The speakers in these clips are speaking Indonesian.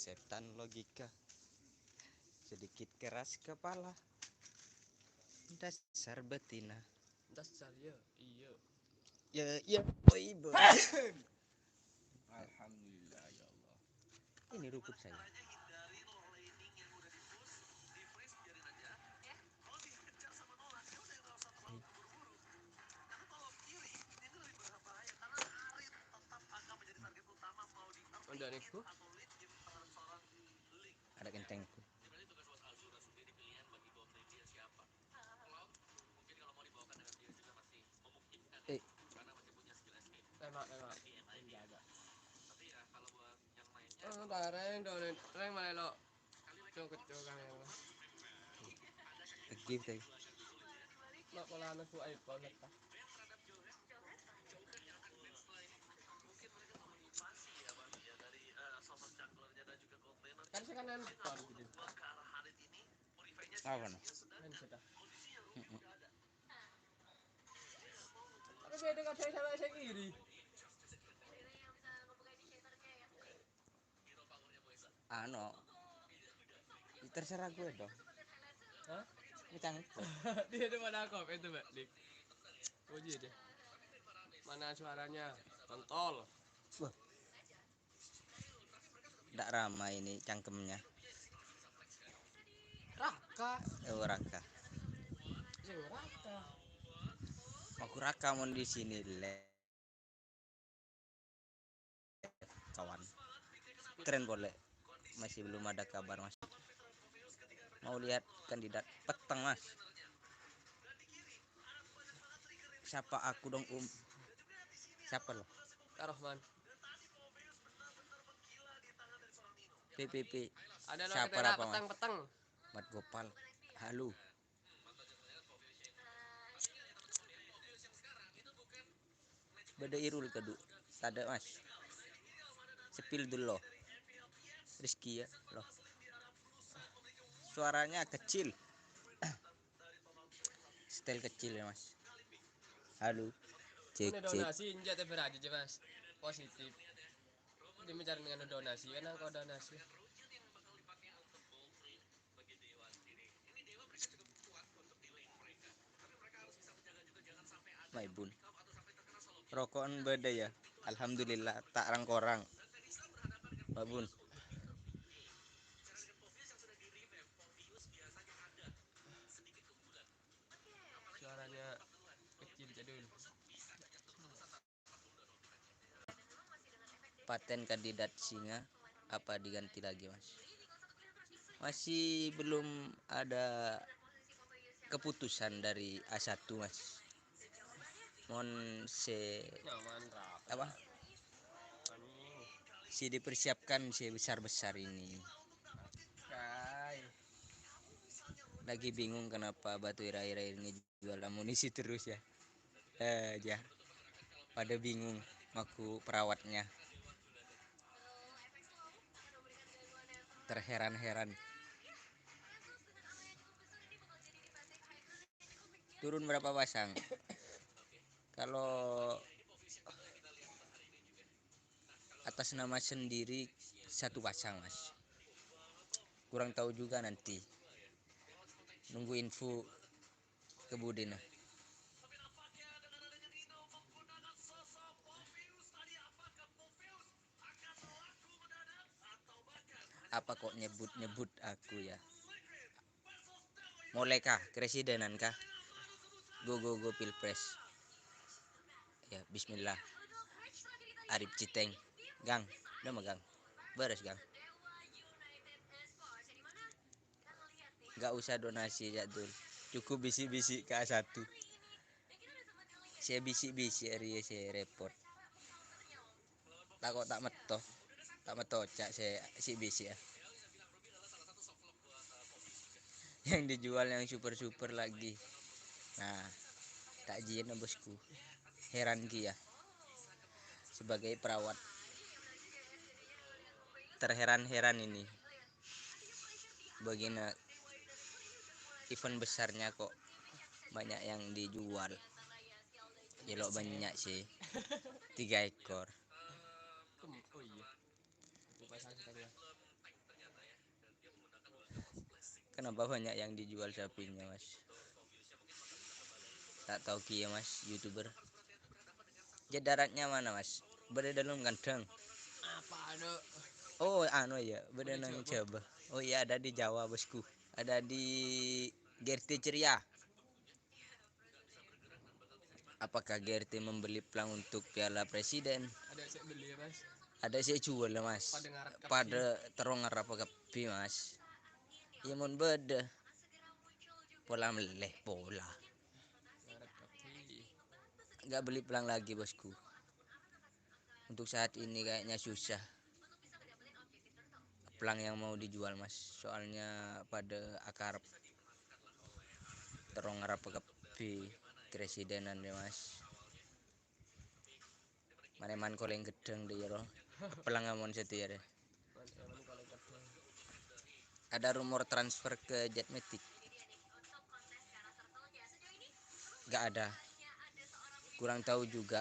setan logika, sedikit keras kepala, dasar betina. Dasar ya, iya. Ya, boy. Alhamdulillah ya Allah. Ini rukun saya. Ada niku. Ada kentengku. Eh, Enak. Enggak ada. Oh, tareng dong, reng malah lo. Cokot kan ya. give tadi. Mak pola anak su iPhone ta. Kan saya kan handphone gitu. Apa no? Handset ah. Tapi beda kan saya sama saya kiri. Ano, terserah gue dong. Hah? Ini cangkep. Dia itu mana kok itu mbak Dik. Uji deh. Mana suaranya? Kontol. Wah, tidak ramai ini cangkemnya. Raka. Raka. Sing Raka. Aku Raka mau di sini le. Kawan. Keren boleh. Masih belum ada kabar mas. Mau lihat kandidat petang mas. Siapa aku dong Siapa lo? Karohman. PPP. Ada lo Siapa kita apa mas? petang. Mat Gopal. Halo. Beda irul kedu. Ada mas. Sepil dulu. Rizky ya loh. Suaranya kecil. Style kecil ya mas. Halo. Cek. Ini donasi injak beraja aja mas. Positif. Dia mencari dengan donasi kan aku donasi. Maibun. Rokokan beda ya. Alhamdulillah tak rang-korang. Babun. Suaranya kecil jadul. Paten kandidat singa apa diganti lagi mas? Masih belum ada keputusan dari A1 mas. Nyaman Raka. Apa? Si dipersiapkan si besar ini. Kai. Lagi bingung kenapa Batu Ira-Ira ini jual amunisi terus ya. Ya. Pada bingung aku perawatnya. Terheran-heran. Turun berapa pasang? Kalau atas nama sendiri 1 pasang mas. Kurang tahu juga nanti. Nunggu info ke Budin. Apa kok nyebut aku ya? Mulai kah? Presidenan kah? Go Pilpres. Ya bismillah. Arif Citeng. Gang, udah megang. Beres gang. Gak usah donasi jadul. Cukup bisi-bisi ke A1. Saya bisi-bisi hari saya repot. Tak meto. Tak meto cak saya si bisi ya. Yang dijual yang super lagi. Nah, takjian bosku. Heran ki ya. Sebagai perawat terheran-heran ini. Begini event besarnya kok banyak yang dijual. Jelok banyak sih. 3 ekor. Oh iya. Pasang sekali ya. Kenapa banyak yang dijual sapinya mas? Tak tahu kia mas, youtuber. Daratnya mana mas? Berada dalam kandang. Apa ada? Oh anu ya, berada Udah nang coba. Jawa. Oh iya ada di Jawa bosku. Ada di GRT Ceria. Apakah GRT membeli pelang untuk Piala Presiden? Ada saya beli ya mas. Ada sih jual lah mas. Pada ngarat kapi. Pada terong apa kepi mas. Ya mon beda. Pola meleh pola. Ngarat kapi. Nggak beli pelang lagi bosku. Untuk saat ini kayaknya susah. Pelang yang mau dijual mas. Soalnya pada akar terong apa kepi presidenan deh mas. Maneman koleng gedeng deh ya loh. Pelang amon setia deh. Emang kalau kadang. Ada rumor transfer ke Jetmatic. Gak ada. Kurang tahu juga.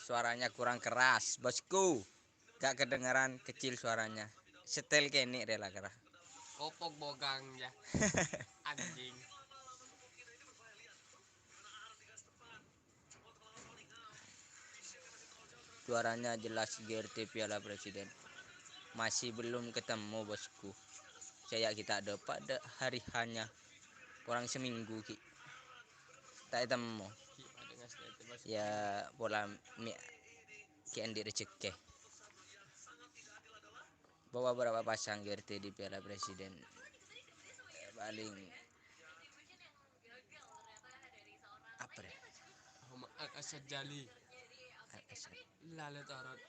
Suaranya kurang keras, bosku. Gak kedengaran, kecil suaranya. Setel kene rela kerah. Kopok bogang ya. Anjing. Suaranya jelas GRT Piala Presiden. Masih belum ketemu bosku. Saya kita ada pada hari hanya kurang seminggu ki. Tak ketemu. Ki pada ngas itu bos. Ya pola mi kian di rezeki. Bawa berapa pasang GRT di Piala Presiden? Paling apa deh? Homa Asad Jali. Lalu tarot.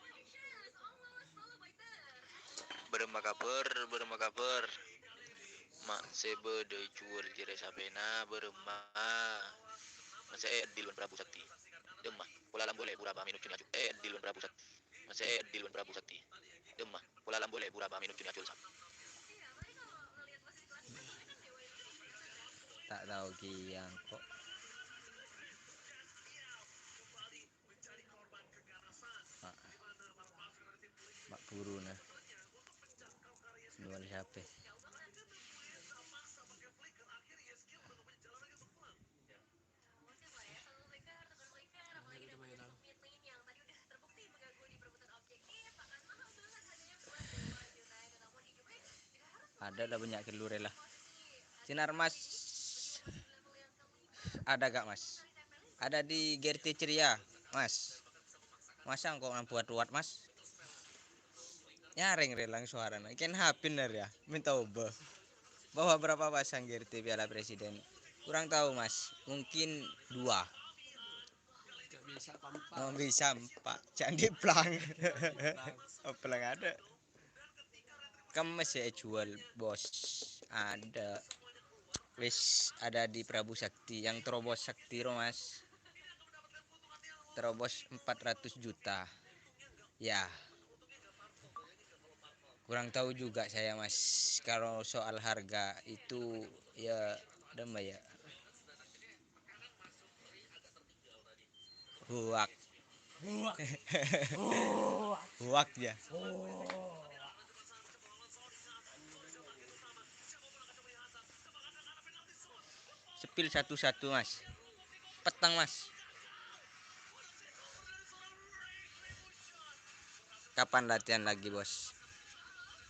Berema kabar. Mak sebe de jual jere sapena berema. Masa Dilwan Prabu Sakti. Demah. Pola lam boleh buraba minut cuni acul. Dilwan Prabu Sakti. Masa Dilwan Prabu Sakti. Demah. Pola lam boleh buraba minut cuni acul. Tak tahu kiang kok. Mak buru nah. Jual siapa? Itu main lang. Ada lah banyak telur lah. Sinar mas. Ada gak mas? Ada di GRT Ceria mas. Masa kok buat mas? Nyaring relang suara ikan hapin ya minta ubah bawa berapa pasang GRT Piala Presiden kurang tahu mas mungkin 2 Gak bisa pampat. oh, bisa 4 jangan diplang oh, pelang ada kemes ya jual bos ada wis ada di Prabu Sakti yang terobos Sakti mas terobos 400 juta ya kurang tahu juga saya mas kalau soal harga itu ya udah ya huak huak ya sepil satu-satu mas petang mas kapan latihan lagi bos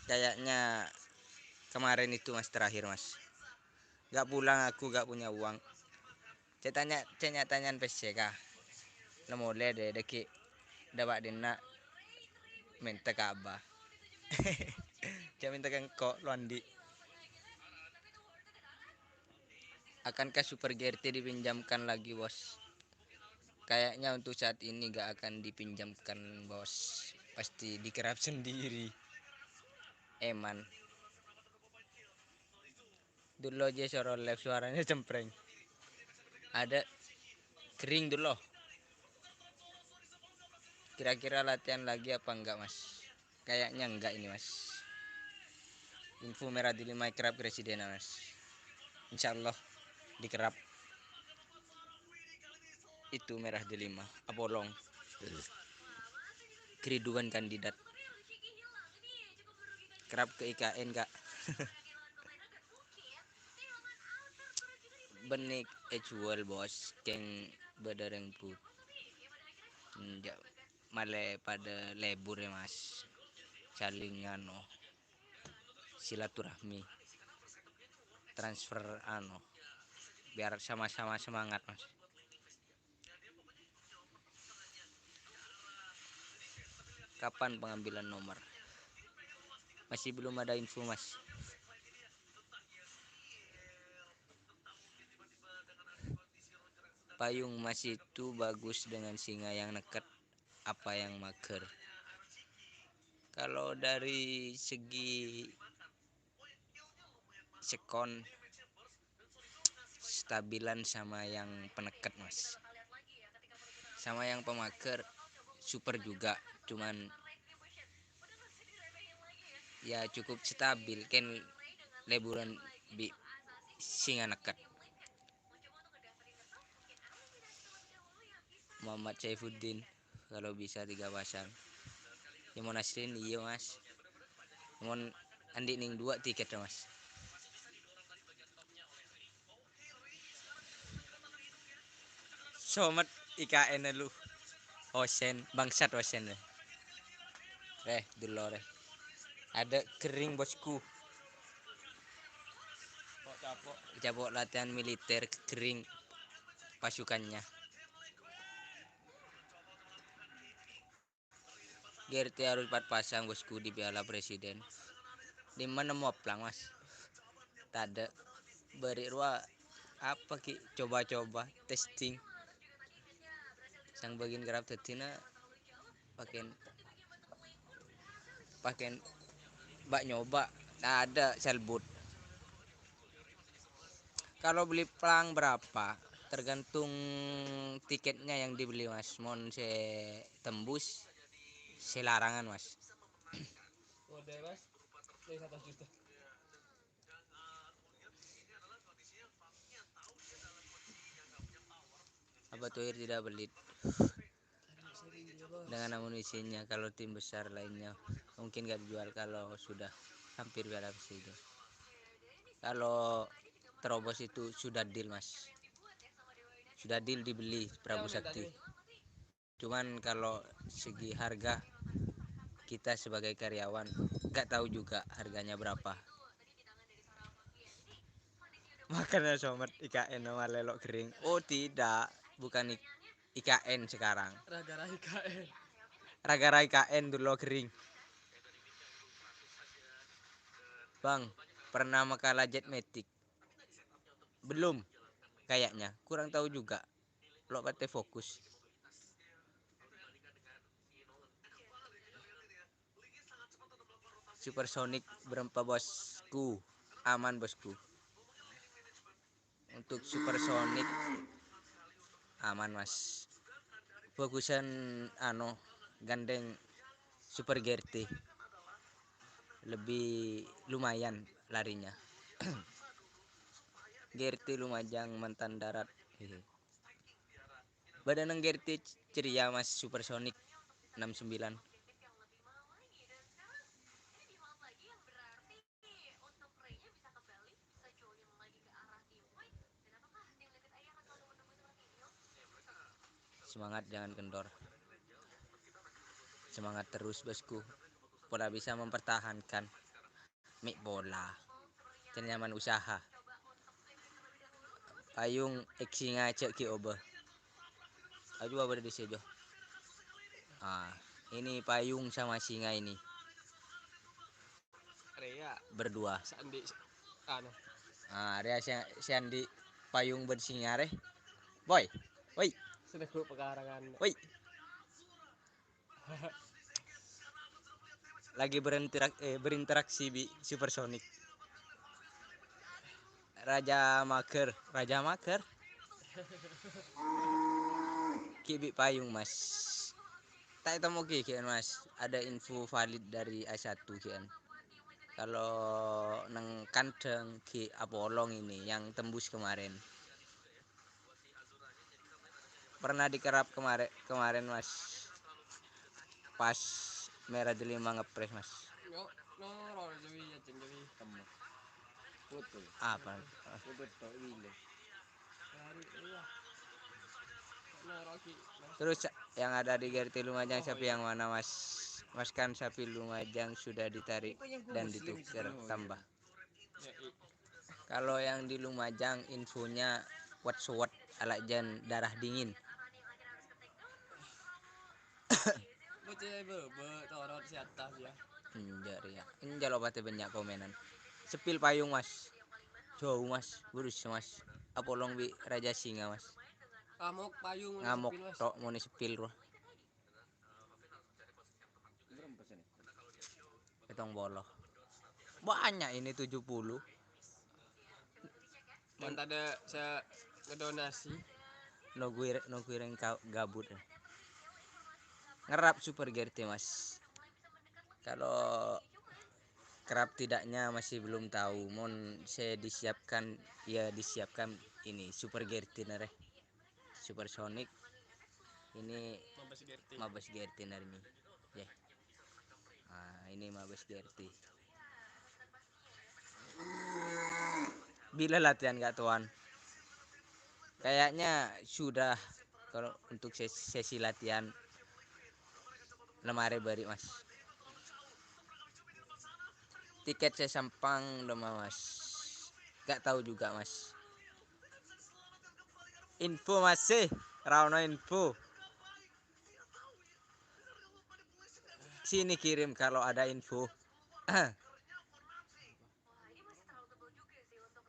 kayaknya kemarin itu mas terakhir mas gak pulang aku gak punya uang saya tanya PCK nemu deh deki dapat dina minta ke abah dia minta ke kok Luandi akankah Super GRT dipinjamkan lagi bos kayaknya untuk saat ini gak akan dipinjamkan bos pasti dikerap sendiri eman dulu aja suara live suaranya cempreng ada kering dulu kira-kira latihan lagi apa enggak mas kayaknya enggak ini mas info merah di 5 kerap presiden mas insyaallah dikerap itu merah di 5 apolong keriduan kandidat kerap ke IKN kak. Benik jual bos keng bedereng put male pada lebur ya mas, saling ano silaturahmi, transfer ano biar sama-sama semangat mas. Kapan pengambilan nomor? Masih belum ada info mas. Payung mas itu bagus dengan singa yang neket apa yang mager? Kalau dari segi sekon stabilan sama yang peneket mas, sama yang pemager super juga, cuman ya cukup stabil kan leburan bi singa neket. Muhammad Saifuddin kalau bisa 3 pasang ya mau Nasrin iya mas, mau Andi ning 2 tiket ya mas. Somat IKN lu Osen bangsat Osen dulu ada kering bosku, Kok capok. cabut latihan militer kering pasukannya. GRT harus 4 pasang bosku di Piala Presiden. Di mana mau plang mas? Tada beri ruang apa ki coba-coba testing. Sang bagian kerap tetina pakai bak nyoba. Nah, ada selbut. Kalau beli plang berapa? Tergantung tiketnya yang dibeli mas. Mon se tembus, se larangan mas. Udah mas, ini 1 juta. Apa tuh tidak belit Sering dia bos. dengan amunisinya. Kalau tim besar lainnya mungkin gak dijual kalau sudah hampir Piala Presiden. Kalau terobos itu sudah deal mas, sudah deal dibeli Prabu Sakti. Cuman kalau segi harga kita sebagai karyawan gak tahu juga harganya berapa. Makanya somat IKN nomor lelok kering. Oh tidak, bukan IKN sekarang. Ragara IKN. Ragara IKN dulu kering. Bang, pernah makalah jet matic? Belum, kayaknya. Kurang tahu juga. Lo pate fokus. Supersonic berapa bosku? Aman bosku. Untuk supersonic aman mas. Fokusan gandeng super GRT. Lebih lumayan larinya. GRT Lumajang mantan darat. Badan GRT ceria mas supersonic 69. Semangat jangan kendor. Semangat terus bosku. Pola bisa mempertahankan mik bola. Kenyaman usaha. Payung eksinga cek ki oba. Aju apa di sejo. Ini payung sama singa ini. Rea Berdua. Sandi Area Sandi payung bersinga re. Boy. Woi. sudah grup pekarangan. Woi. Lagi berinteraksi di supersonic. Raja Maker. Kibi payung mas. Tak temu kian mas. Ada info valid dari A1 kian. Kalau neng kandang ki Apolong ini yang tembus kemarin. Pernah dikerap kemarin mas. Pas merah delima ngepres mas. Noro jadi ya jadi. Temu. Foto. Apa? Foto tok wile. Hari iya. Noro ki. Terus yang ada di Gerti Lumajang Oh, sapi iya. yang mana Mas? Mas kan sapi Lumajang sudah ditarik Kok yang ku dan muslim ditukar sini, oh, tambah. Ya, Kalau yang di Lumajang infonya wat alajan darah dingin. Bocah torot si atas ya. Enjar ya. Enjar lo pate banyak komenan. Sepil payung Mas. Jauh Mas, burus Mas. Apolong bi Raja Singa Mas. Amok payung Ngamuk sepil, Mas. tok mau sepil roh. Berapa sini? Ketong boloh. Banyak ini 70. Dan tadi saya ngedonasi. No gue gabut. Ngerap super GRT Mas. Kalau kerap tidaknya masih belum tahu. Mon saya disiapkan ya disiapkan ini super GRT nare. Super Sonic. Ini Mabes GRT nare ini. Ya. Nah, ini Mabes GRT. Bila latihan gak tuan? Kayaknya sudah kalau untuk sesi latihan lemari beri Mas. Tiket saya sampang udah Mas. Gak tahu juga Mas. Info masih Rauno info. Sini kirim kalau ada info.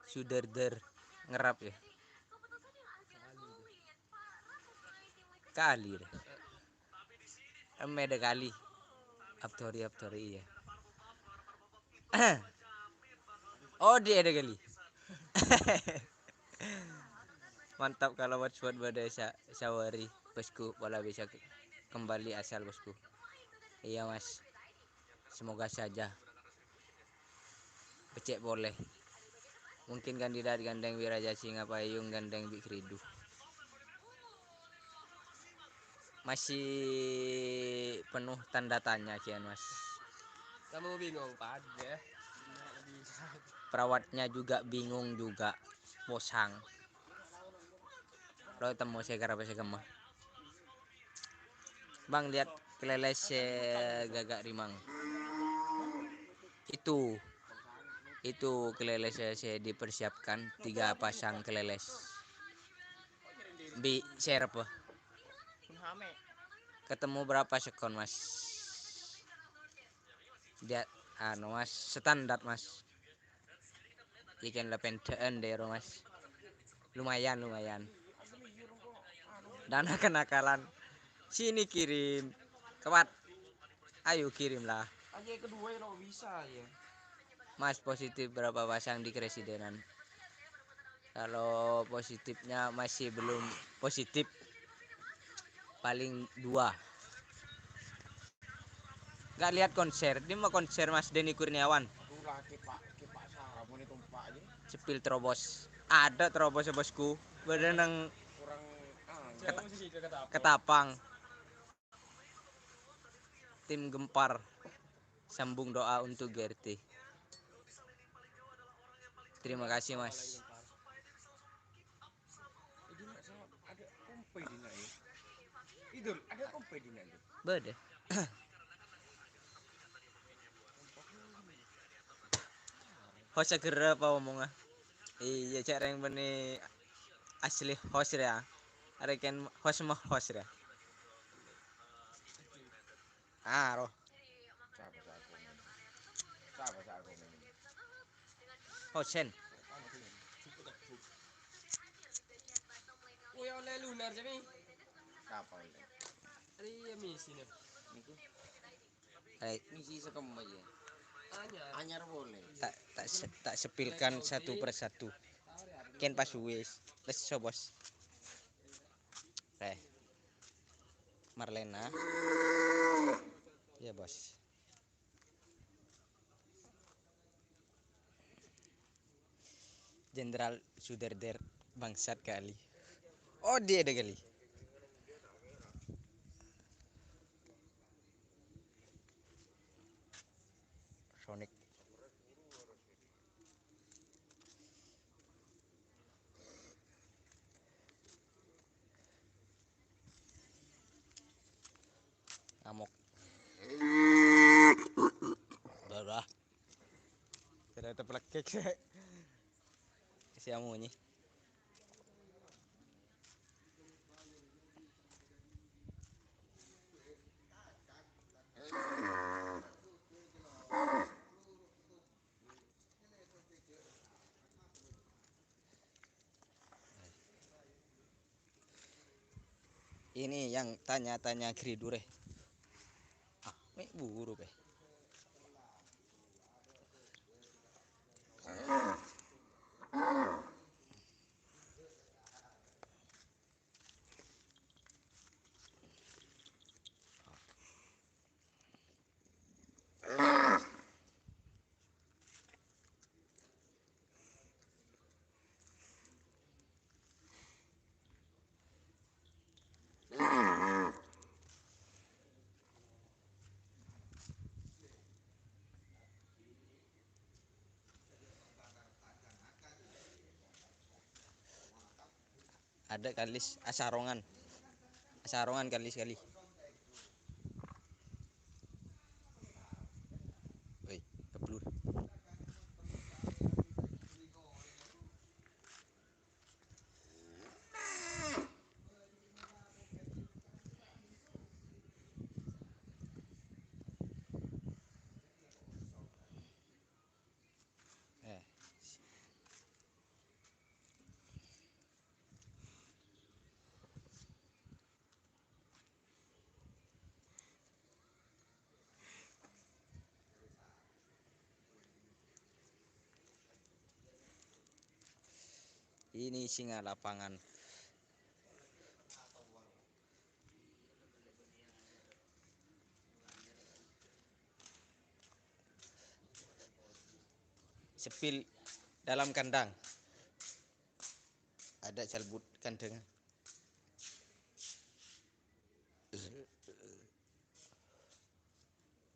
Suderder ngerap ya. Kali deh. Ada kali. Aptori iya. Oh dia ada kali. Mantap kalau buat badai sawari bosku bola bisa kembali asal bosku. Iya Mas. Semoga saja. Becek boleh. Mungkin kandidat gandeng Wiraja Singa Payung gandeng Bik Kridu. Masih penuh tanda tanya kian Mas. Kamu bingung pada. Perawatnya juga bingung juga. Bosang. Lo temu saya karena saya gemah. Bang lihat keleles gagak rimang. Itu keleles saya dipersiapkan 3 pasang keleles. Bi share apa? Ketemu berapa sekon Mas? Dia Mas standar Mas. Ikan lepenteen deh Mas. Lumayan. Dana kenakalan. Sini kirim. Kewat. Ayo kirimlah. Aja kedua ya lo bisa ya. Mas positif berapa pasang di Kresidenan? Kalau positifnya masih belum positif. Paling 2. Gak lihat konser. Dia mau konser Mas Denny Kurniawan. Itulah kepak Sarah mau ditumpak aja. Sepil terobos. Ada terobos bosku. Berenang Kurang Jauh sih ke Ketapang. Tim Gempar. Sambung doa untuk GRT. Terima kasih Mas. Ada kompe di naik. Idul, ada kompe di naik. Bede. Host segera apa omongnya? Iya cara yang benih asli host ya. Ada kan host mah host ya. Roh. Siapa komen. Hosen. Oh ya oleh lunar jadi. Siapa ini? Iya misi nih. Niku Eh, misi sekem aja. Anyar boleh. tak sepilkan satu persatu. Ken pas wis. Leso bos. Marlena. Ya bos. Jenderal Suderder bangsat kali. Oh dia ada kali. Sonic. Ngamuk. Udah. Tidak ada plekek si amunyi. Ini yang tanya-tanya Gridure. Ah, ini buru be. Ada kalis asarongan. Asarongan kali sekali. Woi, keblur. Eh, ini singa lapangan. Sepil dalam kandang. Ada celbut kandang.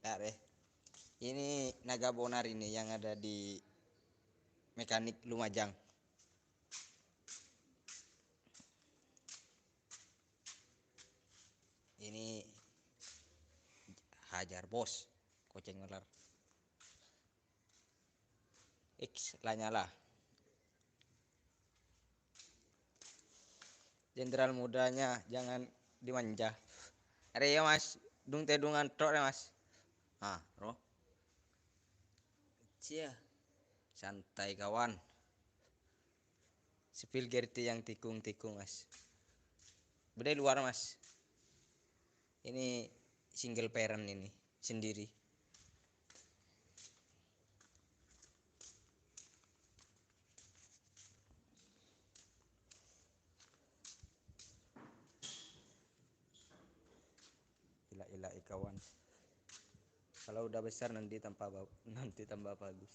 Nah, deh. Ini naga bonar ini yang ada di mekanik Lumajang. Ini hajar bos, kucing ular. X Lanyala. Jenderal mudanya jangan dimanja. Ada ya mas, dung tedungan tok ya mas. Ah, roh. Cia, santai kawan. Sepil gerti yang tikung-tikung mas. Beda luar mas. Ini single parent ini sendiri. Gila kawan. Kalau udah besar nanti tambah bagus.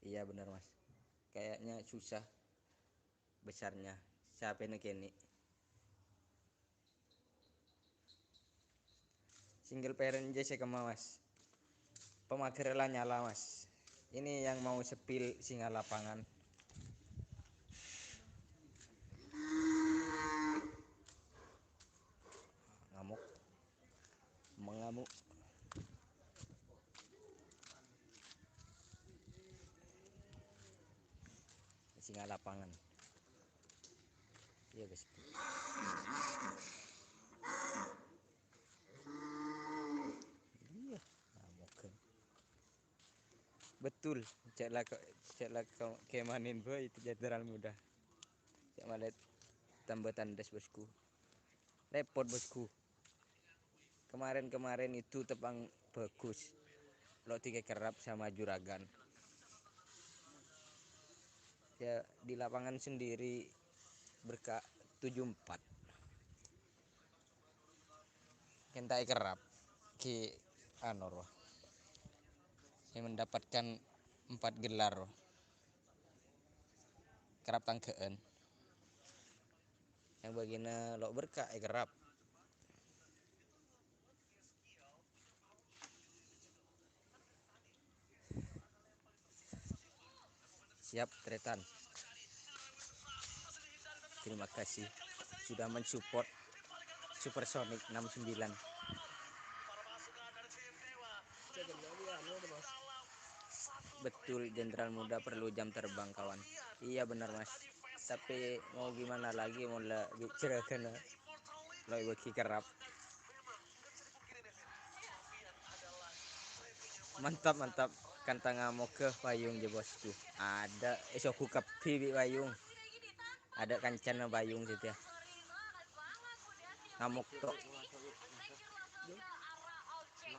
Iya benar mas. Kayaknya susah besarnya. Siapa ini kini? Single parent aja saya kema mas. Pemakai nyala mas. Ini yang mau sepil singa lapangan. Ngamuk. Mengamuk. Singa lapangan. Iya guys. Iya, ngamuk. Betul, ceklah kemanin boy itu jenderal muda. Cek malet tambah tandas bosku. Repot bosku. Kemarin itu tebang bagus. Lo 3 kerap sama juragan. Ya di lapangan sendiri berkah 74. Kentai kerap ki anor. Saya mendapatkan 4 gelar. Kerap tangkeen. Yang bagiannya lo berkah kerap. Siap Tretan. Terima kasih sudah mensupport Supersonic 69. Betul, Jenderal Muda perlu jam terbang kawan. Iya benar mas. Tapi mau gimana lagi, mau bicara kena lo bagi kerap. Mantap kan tengah mau ke payung je bosku. Ada esok kepi payung. Ada kancana payung situ ya. Ngamuk tok.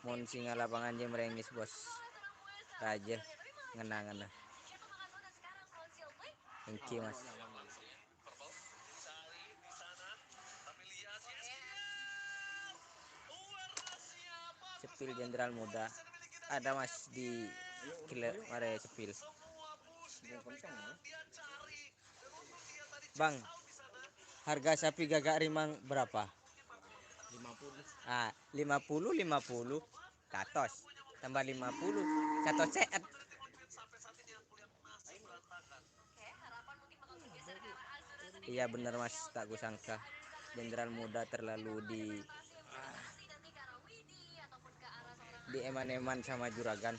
Mon singa lapangan je merengis bos. Raja ngena. Thank you mas. Sepil Jenderal Muda. Ada mas di kilo mare sepil. Bang, harga sapi gagak rimang berapa? 50. Ah, 50 katos. Tambah 50 satu set. Iya benar mas, tak kusangka Jenderal Muda terlalu di eman-eman sama juragan.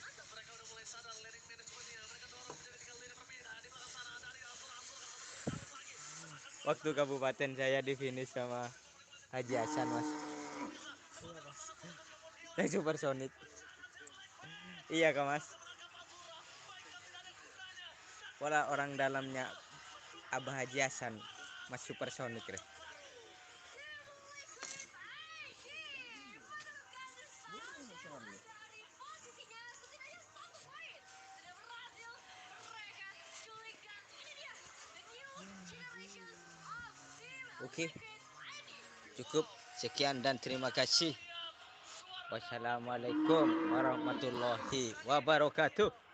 Waktu kabupaten saya di finish sama Haji Hasan mas. Yang Supersonic. Iya kak mas. Wala orang dalamnya Abah Haji Hasan, Mas Supersonic deh. Oke, cukup sekian dan terima kasih. Wassalamualaikum warahmatullahi wabarakatuh.